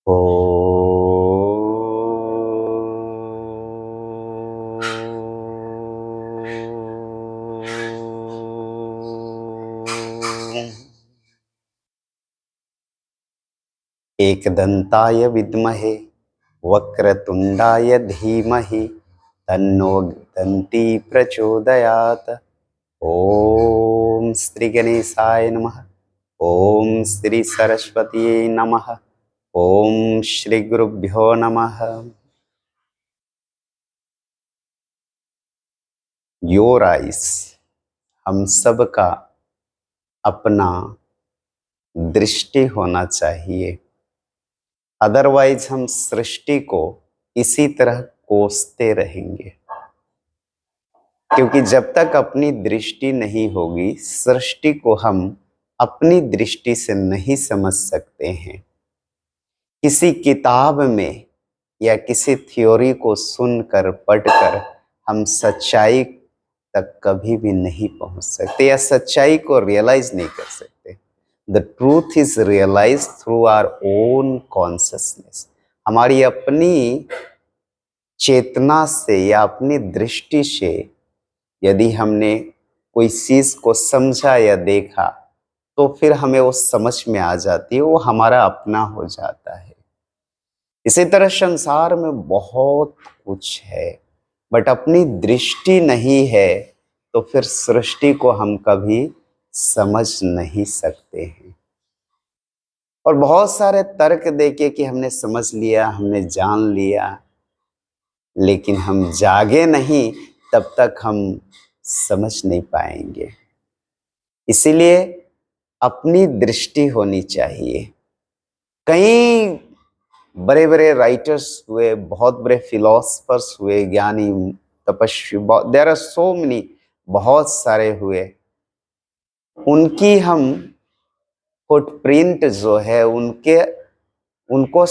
ओ एकदंताय विद्महे वक्रतुंडाय धीमहि तन्नो दन्ती प्रचोदयात्। ओम श्री गणेशाय नमः। ओम श्री सरस्वती नमः। ओम श्री गुरुभ्यो नमः। योर आइस, हम सब का अपना दृष्टि होना चाहिए, अदरवाइज हम सृष्टि को इसी तरह कोसते रहेंगे। क्योंकि जब तक अपनी दृष्टि नहीं होगी, सृष्टि को हम अपनी दृष्टि से नहीं समझ सकते हैं। किसी किताब में या किसी थ्योरी को सुनकर पढ़कर हम सच्चाई तक कभी भी नहीं पहुंच सकते या सच्चाई को रियलाइज नहीं कर सकते। The truth is realize through our own consciousness. हमारी अपनी चेतना से या अपनी दृष्टि से यदि हमने कोई चीज को समझा या देखा तो फिर हमें वो समझ में आ जाती है, वो हमारा अपना हो जाता है। इसी तरह संसार में बहुत कुछ है, बट अपनी दृष्टि नहीं है तो फिर सृष्टि को हम कभी समझ नहीं सकते हैं। और बहुत सारे तर्क देके कि हमने समझ लिया, हमने जान लिया, लेकिन हम जागे नहीं तब तक हम समझ नहीं पाएंगे। इसीलिए अपनी दृष्टि होनी चाहिए। कई बड़े बड़े राइटर्स हुए, बहुत बड़े फिलोसफर्स हुए, ज्ञानी, तपस्वी, देयर आर सो मेनी, बहुत सारे हुए। उनकी हम फुटप्रिंट जो है, उनको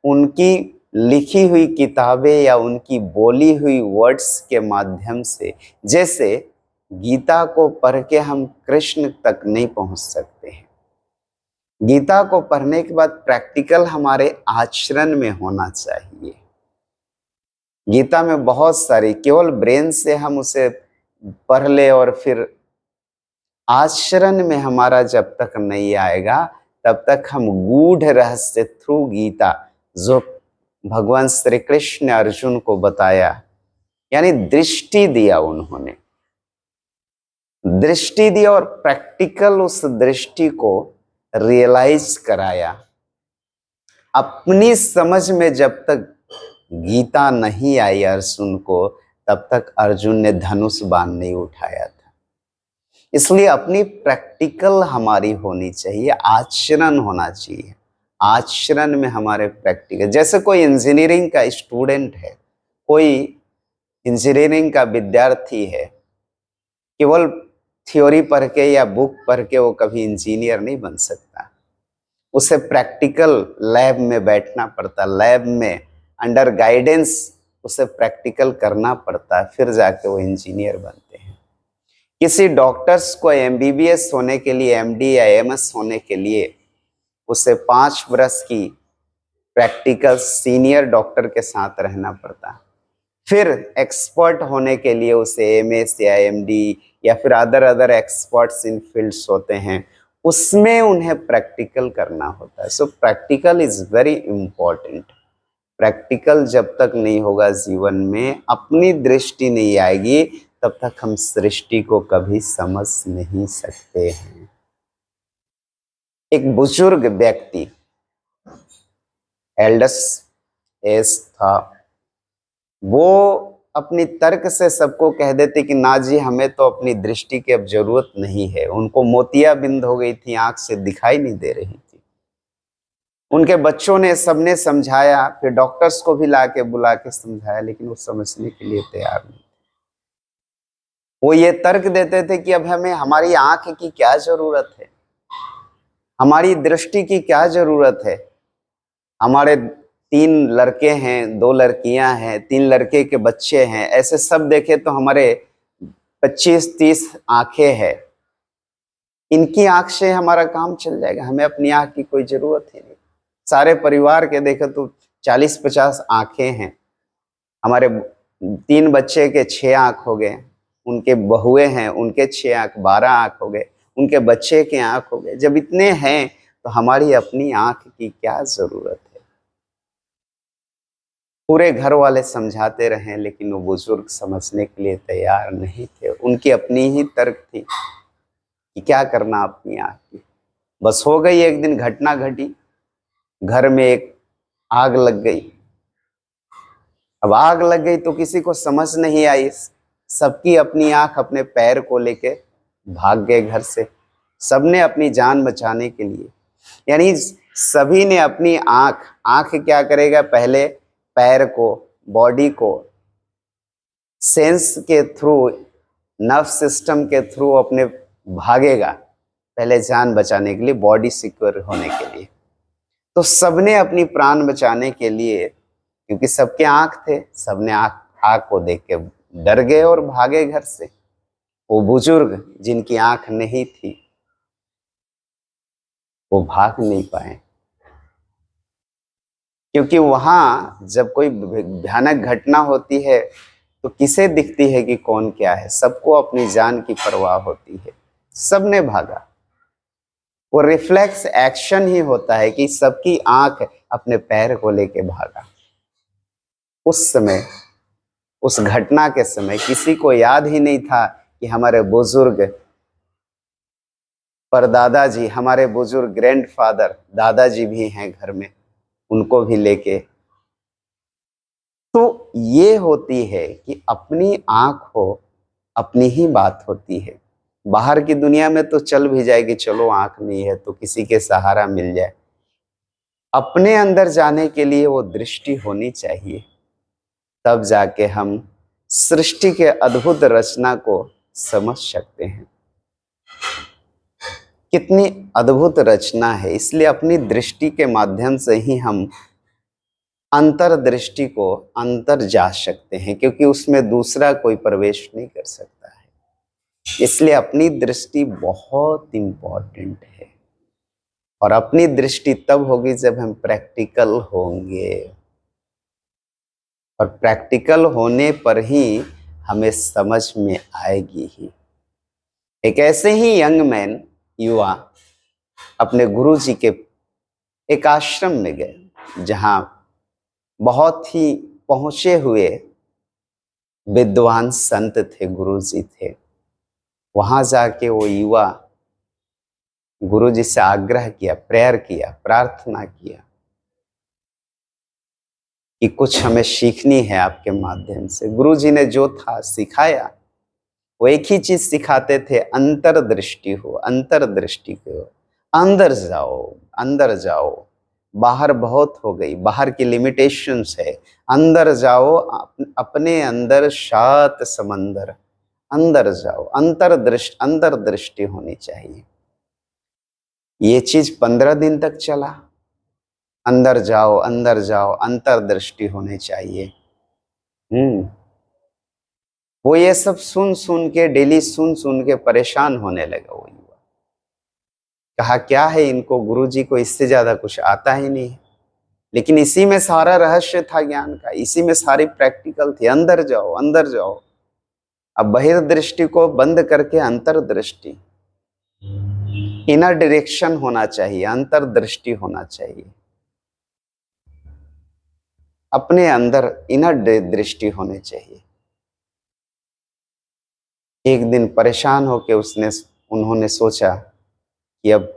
उनकी लिखी हुई किताबें या उनकी बोली हुई वर्ड्स के माध्यम से, जैसे गीता को पढ़ के हम कृष्ण तक नहीं पहुंच सकते हैं। गीता को पढ़ने के बाद प्रैक्टिकल हमारे आचरण में होना चाहिए। गीता में बहुत सारी, केवल ब्रेन से हम उसे पढ़ ले और फिर आचरण में हमारा जब तक नहीं आएगा तब तक हम गूढ़ रहस्य थ्रू गीता, जो भगवान श्री कृष्ण ने अर्जुन को बताया, यानी दृष्टि दिया, उन्होंने दृष्टि दिया और प्रैक्टिकल उस दृष्टि को रियलाइज कराया। अपनी समझ में जब तक गीता नहीं आई अर्जुन को, तब तक अर्जुन ने धनुष बाण नहीं उठाया था। इसलिए अपनी प्रैक्टिकल हमारी होनी चाहिए, आचरण होना चाहिए। आचरण में हमारे प्रैक्टिकल, जैसे कोई इंजीनियरिंग का स्टूडेंट है, कोई इंजीनियरिंग का विद्यार्थी है, केवल थ्योरी पढ़ के या बुक पढ़ के वो कभी इंजीनियर नहीं बन सकता। उसे प्रैक्टिकल लैब में बैठना पड़ता, लैब में अंडर गाइडेंस उसे प्रैक्टिकल करना पड़ता है, फिर जाके वो इंजीनियर बनते हैं। किसी डॉक्टर्स को एमबीबीएस होने के लिए, एमडी या एमएस होने के लिए उसे 5 वर्ष की प्रैक्टिकल सीनियर डॉक्टर के साथ रहना पड़ता। फिर एक्सपर्ट होने के लिए उसे एमएस या एमडी या फिर अदर एक्सपर्ट्स इन फील्ड्स होते हैं, उसमें उन्हें प्रैक्टिकल करना होता है। सो practical is very important. Practical जब तक नहीं होगा जीवन में, अपनी दृष्टि नहीं आएगी, तब तक हम सृष्टि को कभी समझ नहीं सकते हैं। एक बुजुर्ग व्यक्ति, एल्डस एज था, वो अपनी तर्क से सबको कह देते कि ना जी, हमें तो अपनी दृष्टि की अब जरूरत नहीं है। उनको मोतियाबिंद हो गई थी, आंख से दिखाई नहीं दे रही थी। उनके बच्चों ने, सबने समझाया, फिर डॉक्टर्स को भी ला के बुला के समझाया, लेकिन वो समझने के लिए तैयार नहीं। वो ये तर्क देते थे कि अब हमें हमारी आंख की क्या जरूरत है, हमारी दृष्टि की क्या जरूरत है। हमारे 3 लड़के हैं, 2 लड़कियां हैं, 3 लड़के के बच्चे हैं, ऐसे सब देखे तो हमारे 25-30 आंखें हैं। इनकी आंख से हमारा काम चल जाएगा, हमें अपनी आंख की कोई जरूरत ही नहीं। सारे परिवार के देखे तो 40-50 आंखें हैं। हमारे 3 बच्चे के 6 आंख हो गए, उनके बहुए हैं उनके 6 आंख, 12 आंख हो गए, उनके बच्चे के आंख हो गए। जब इतने हैं तो हमारी अपनी आंख की क्या जरूरत है। पूरे घर वाले समझाते रहे लेकिन वो बुजुर्ग समझने के लिए तैयार नहीं थे। उनकी अपनी ही तर्क थी कि क्या करना अपनी आंख की। बस हो गई, एक दिन घटना घटी, घर में एक आग लग गई। अब आग लग गई तो किसी को समझ नहीं आई, सबकी अपनी आंख अपने पैर को लेके भाग गए घर से, सबने अपनी जान बचाने के लिए। यानी सभी ने अपनी आंख, आंख क्या करेगा, पहले पैर को, बॉडी को सेंस के थ्रू, नर्व सिस्टम के थ्रू अपने भागेगा, पहले जान बचाने के लिए, बॉडी सिक्योर होने के लिए। तो सबने अपनी प्राण बचाने के लिए, क्योंकि सबके आंख थे, सबने आंख को देख के डर गए और भागे घर से। वो बुजुर्ग जिनकी आंख नहीं थी वो भाग नहीं पाए, क्योंकि वहां जब कोई भयानक घटना होती है तो किसे दिखती है कि कौन क्या है, सबको अपनी जान की परवाह होती है। सबने भागा। वो रिफ्लेक्स एक्शन ही होता है कि सबकी आंख अपने पैर को लेके भागा। उस समय, उस घटना के समय किसी को याद ही नहीं था कि हमारे बुजुर्ग परदादा जी, हमारे बुजुर्ग ग्रैंडफादर, दादाजी भी हैं घर में, उनको भी लेके। तो ये होती है कि अपनी आंख हो, अपनी ही बात होती है। बाहर की दुनिया में तो चल भी जाएगी, चलो आंख नहीं है तो किसी के सहारा मिल जाए। अपने अंदर जाने के लिए वो दृष्टि होनी चाहिए, तब जाके हम सृष्टि के अद्भुत रचना को समझ सकते हैं। कितनी अद्भुत रचना है, इसलिए अपनी दृष्टि के माध्यम से ही हम अंतर्दृष्टि को अंतर जा सकते हैं, क्योंकि उसमें दूसरा कोई प्रवेश नहीं कर सकता है। इसलिए अपनी दृष्टि बहुत इंपॉर्टेंट है, और अपनी दृष्टि तब होगी जब हम प्रैक्टिकल होंगे, और प्रैक्टिकल होने पर ही हमें समझ में आएगी ही। एक ऐसे ही यंग मैन, युवा, अपने गुरु जी के एक आश्रम में गए जहां बहुत ही पहुंचे हुए विद्वान संत थे, गुरु जी थे। वहां जाके वो युवा गुरु जी से आग्रह किया, प्रेयर किया, प्रार्थना किया कि कुछ हमें सीखनी है आपके माध्यम से। गुरु जी ने जो था सिखाया, वो एक ही चीज सिखाते थे, अंतर्दृष्टि हो, अंतर्दृष्टि हो, अंदर जाओ, अंदर जाओ। बाहर बहुत हो गई, बाहर की लिमिटेशंस है, अंदर जाओ, अपने अंदर शांत समंदर, अंदर जाओ, अंतर्दृष्टि होनी चाहिए। ये चीज 15 दिन तक चला, अंदर जाओ, अंदर जाओ, अंतर्दृष्टि होनी चाहिए। वो ये सब सुन सुन के, डेली सुन सुन के परेशान होने लगा वो युवा। कहा क्या है इनको, गुरुजी को इससे ज्यादा कुछ आता ही नहीं है। लेकिन इसी में सारा रहस्य था ज्ञान का, इसी में सारी प्रैक्टिकल थी, अंदर जाओ, अंदर जाओ। अब बहिर्दृष्टि को बंद करके अंतर्दृष्टि, इनर डायरेक्शन होना चाहिए, अंतर्दृष्टि होना चाहिए। अपने अंदर इनर दृष्टि होनी चाहिए। एक दिन परेशान होकर उन्होंने सोचा कि अब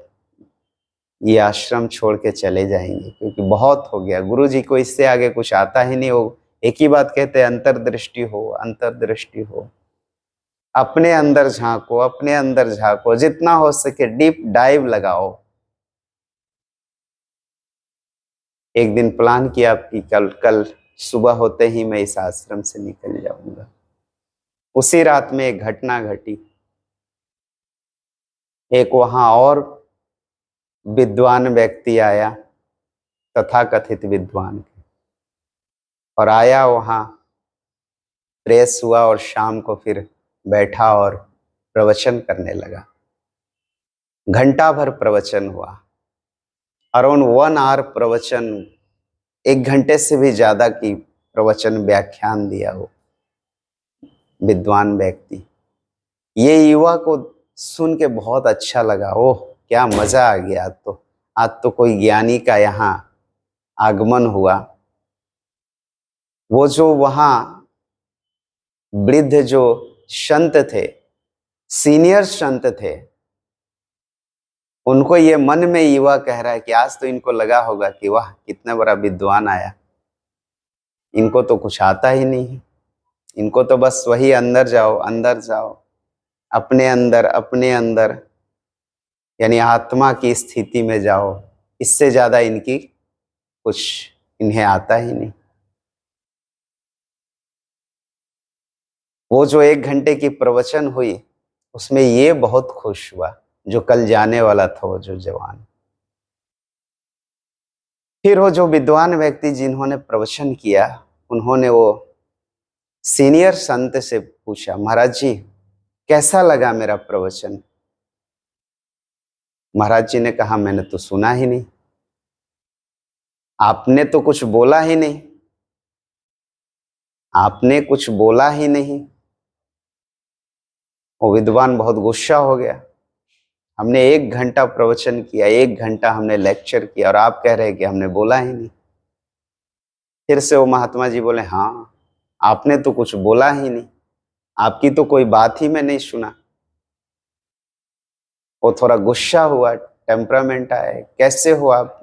ये आश्रम छोड़ के चले जाएंगे, क्योंकि बहुत हो गया, गुरु जी को इससे आगे कुछ आता ही नहीं। हो एक ही बात कहते हैं, अंतर्दृष्टि हो, अंतर्दृष्टि हो। अपने अंदर झांको, अपने अंदर झांको, जितना हो सके डीप डाइव लगाओ। एक दिन प्लान किया कि कल सुबह होते ही मैं इस आश्रम से निकल जाऊंगा। उसी रात में एक घटना घटी। एक वहां और विद्वान व्यक्ति आया, तथाकथित विद्वान, और आया वहां, फ्रेश हुआ और शाम को फिर बैठा और प्रवचन करने लगा। घंटा भर प्रवचन हुआ। अराउंड 1 आवर प्रवचन, 1 घंटे से भी ज्यादा की प्रवचन व्याख्यान दिया वो विद्वान व्यक्ति। ये युवा को सुन के बहुत अच्छा लगा। ओह क्या मजा आ गया, आज तो कोई ज्ञानी का यहाँ आगमन हुआ। वो जो वहां वृद्ध जो संत थे, सीनियर संत थे, उनको ये मन में युवा कह रहा है कि आज तो इनको लगा होगा कि वाह कितना बड़ा विद्वान आया, इनको तो कुछ आता ही नहीं है, इनको तो बस वही अंदर जाओ अंदर जाओ, अपने अंदर यानी आत्मा की स्थिति में जाओ, इससे ज्यादा इनकी कुछ इन्हें आता ही नहीं। वो जो 1 घंटे की प्रवचन हुई उसमें ये बहुत खुश हुआ जो कल जाने वाला था, वो जो जवान। फिर वो जो विद्वान व्यक्ति जिन्होंने प्रवचन किया, उन्होंने वो सीनियर संत से पूछा, महाराज जी कैसा लगा मेरा प्रवचन? महाराज जी ने कहा, मैंने तो सुना ही नहीं, आपने तो कुछ बोला ही नहीं, आपने कुछ बोला ही नहीं। वो विद्वान बहुत गुस्सा हो गया, हमने 1 घंटा प्रवचन किया, 1 घंटा हमने लेक्चर किया और आप कह रहे हैं कि हमने बोला ही नहीं। फिर से वो महात्मा जी बोले, हाँ आपने तो कुछ बोला ही नहीं, आपकी तो कोई बात ही मैं नहीं सुना। वो थोड़ा गुस्सा हुआ, टेम्परामेंट आया, कैसे हो आप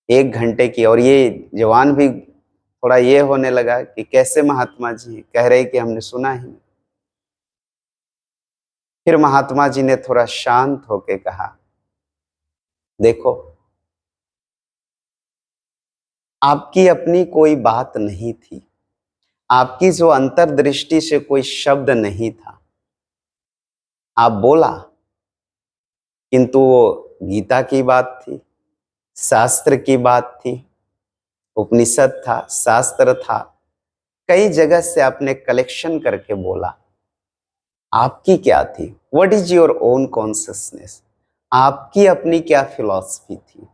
1 घंटे की। और ये जवान भी थोड़ा ये होने लगा कि कैसे महात्मा जी कह रहे कि हमने सुना ही नहीं। फिर महात्मा जी ने थोड़ा शांत होके कहा, देखो आपकी अपनी कोई बात नहीं थी, आपकी जो अंतर्दृष्टि से कोई शब्द नहीं था, आप बोला, किंतु वो गीता की बात थी, शास्त्र की बात थी, उपनिषद था, शास्त्र था, कई जगह से आपने कलेक्शन करके बोला। आपकी क्या थी? What is your own consciousness? आपकी अपनी क्या फिलॉसफी थी?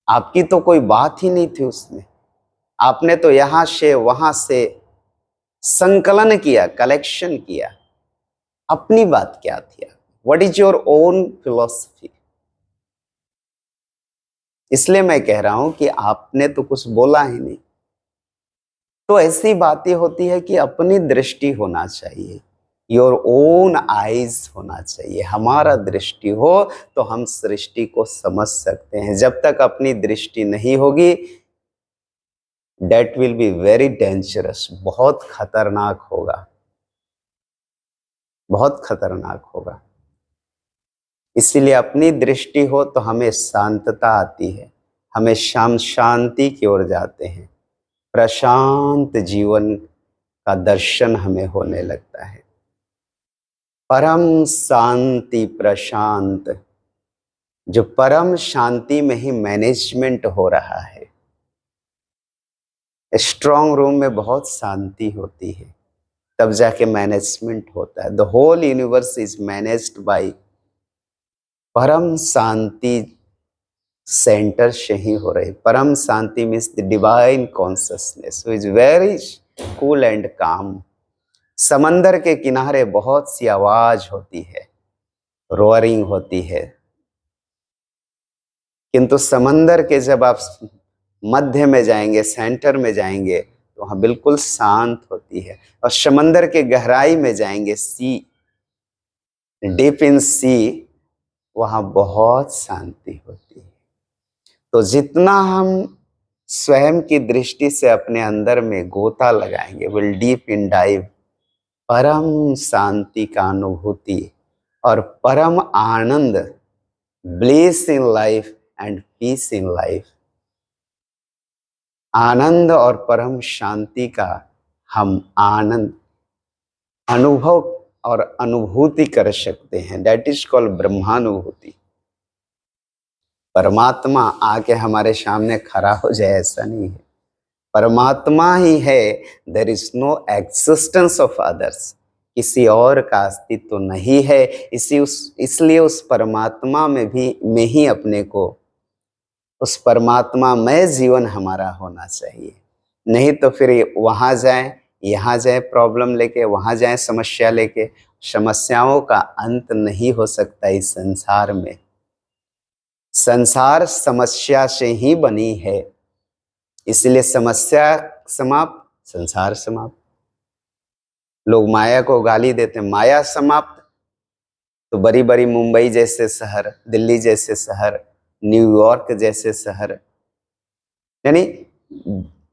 आपकी तो कोई बात ही नहीं थी उसमें। आपने तो यहां से वहां से संकलन किया, कलेक्शन किया, अपनी बात क्या थी? What is your own philosophy? इसलिए मैं कह रहा हूं कि आपने तो कुछ बोला ही नहीं। तो ऐसी बातें होती है कि अपनी दृष्टि होना चाहिए, योर ओन आईज होना चाहिए। हमारा दृष्टि हो तो हम सृष्टि को समझ सकते हैं। जब तक अपनी दृष्टि नहीं होगी, that will be very dangerous, बहुत खतरनाक होगा, बहुत खतरनाक होगा। इसीलिए अपनी दृष्टि हो तो हमें शांतता आती है, हमें शांति की ओर जाते हैं, प्रशांत जीवन का दर्शन हमें होने लगता है। परम शांति प्रशांत, जो परम शांति में ही मैनेजमेंट हो रहा है। स्ट्रांग रूम में बहुत शांति होती है, तब जाके मैनेजमेंट होता है। The whole universe is managed by Param Shanti center से ही हो रही। Param Shanti means the divine consciousness which is very cool and calm. समंदर के किनारे बहुत सी आवाज होती है, रोअरिंग होती है, किंतु समंदर के जब आप मध्य में जाएंगे, सेंटर में जाएंगे, तो वहां बिल्कुल शांत होती है। और समंदर के गहराई में जाएंगे, सी, डीप इन सी, वहां बहुत शांति होती है। तो जितना हम स्वयं की दृष्टि से अपने अंदर में गोता लगाएंगे, विल डीप इन डाइव, परम शांति का अनुभूति और परम आनंद, bliss in life and peace in life, आनंद और परम शांति का हम आनंद अनुभव और अनुभूति कर सकते हैं। दैट इज कॉल्ड ब्रह्मानुभूति। परमात्मा आके हमारे सामने खड़ा हो जाए ऐसा नहीं है, परमात्मा ही है। There is no existence of others. किसी और का अस्तित्व तो नहीं है। इसलिए उस परमात्मा में ही अपने को, उस परमात्मा में जीवन हमारा होना चाहिए। नहीं तो फिर वहां जाएं, यहाँ जाए प्रॉब्लम लेके, वहां जाए समस्या लेके, समस्याओं का अंत नहीं हो सकता इस संसार में। संसार समस्या से ही बनी है, इसलिए समस्या समाप्त, संसार समाप्त। लोग माया को गाली देते हैं, माया समाप्त, तो बड़ी बड़ी मुंबई जैसे शहर, दिल्ली जैसे शहर, न्यूयॉर्क जैसे शहर, यानी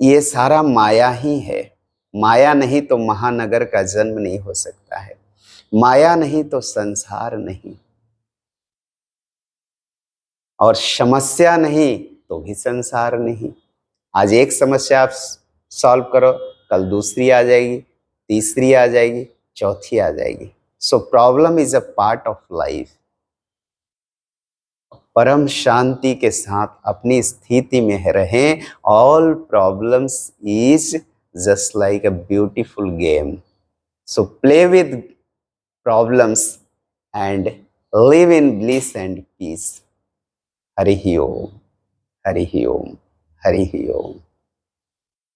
ये सारा माया ही है। माया नहीं तो महानगर का जन्म नहीं हो सकता है, माया नहीं तो संसार नहीं, और समस्या नहीं तो भी संसार नहीं। आज एक समस्या आप सॉल्व करो, कल दूसरी आ जाएगी, तीसरी आ जाएगी, चौथी आ जाएगी। So problem is a part of life. परम शांति के साथ अपनी स्थिति में रहें। All problems is just like a beautiful game, so play with problems and live in bliss and peace. Hari Om, Hari Om, Hari Om.